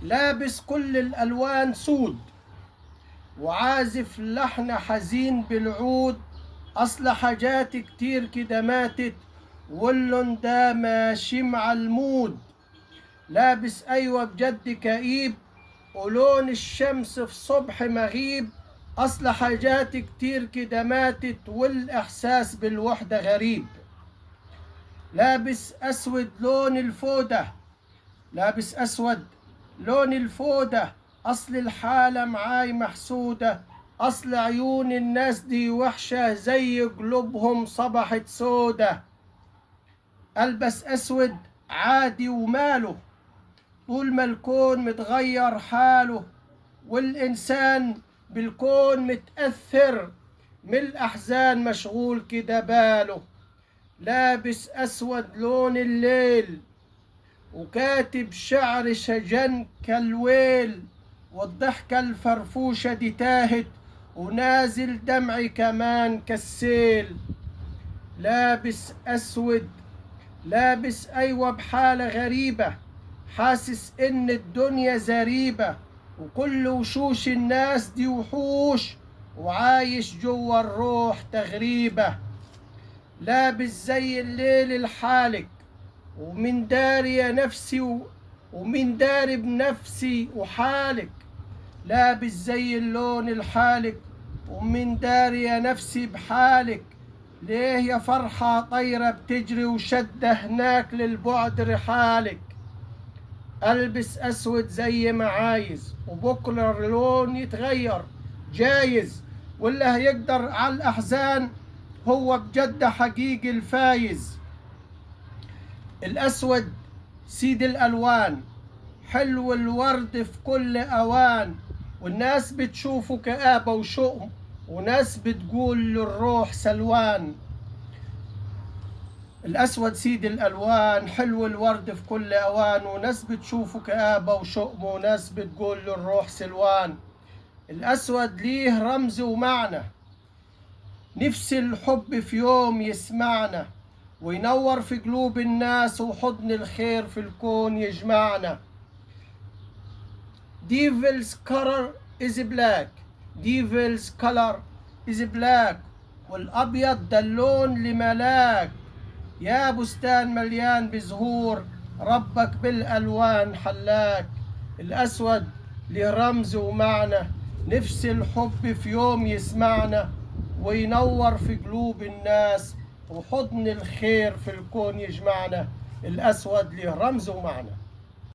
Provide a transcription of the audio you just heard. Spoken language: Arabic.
لابس كل الألوان سود، وعازف لحن حزين بالعود. أصل حاجات كتير كده ماتت، واللون ده ماشي مع المود. لابس أيوة بجد كئيب، ولون الشمس في صبح مغيب. أصل حاجات كتير كده ماتت، والإحساس بالوحدة غريب. لابس أسود لون الفودة، لابس أسود لون الفودة. أصل الحالة معاي محسودة، أصل عيون الناس دي وحشة، زي قلوبهم صبحت سودة. ألبس أسود عادي وماله، طول ما الكون متغير حاله، والإنسان بالكون متأثر، من الأحزان مشغول كده باله. لابس أسود لون الليل، وكاتب شعر شجن كالويل، والضحكة الفرفوشة دي تاهت، ونازل دمعي كمان كالسيل. لابس أسود، لابس أيوة بحالة غريبة، حاسس إن الدنيا زريبة، وكل وشوش الناس دي وحوش، وعايش جوا الروح تغريبة. لابس زي الليل الحالك، ومن داري يا نفسي ومن داري بنفسي وحالك. لابس زي اللون الحالك، ومن داري يا نفسي بحالك. ليه يا فرحة طيرة بتجري وشدة هناك للبعد رحالك. ألبس أسود زي ما عايز، وبكرة اللون يتغير جايز، واللي هيقدر على الأحزان هو بجد حقيقي الفايز. الأسود سيد الألوان، حلو الورد في كل أوان، والناس بتشوفه كآبة وشؤم، وناس بتقول للروح سلوان. الأسود سيد الألوان، حلو الورد في كل أوان، وناس بتشوفه كآبة وشؤم، وناس بتقول للروح سلوان. الأسود ليه رمز ومعنى، نفس الحب في يوم يسمعنا، وينور في قلوب الناس، وحضن الخير في الكون يجمعنا. Devil's color is black، Devil's color is black، والأبيض ده اللون لملاك. يا بستان مليان بزهور، ربك بالألوان حلاك. الأسود له رمز ومعنى، نفس الحب في يوم يسمعنا، وينور في قلوب الناس، وحضن الخير في الكون يجمعنا. الأسود له رمز ومعنى.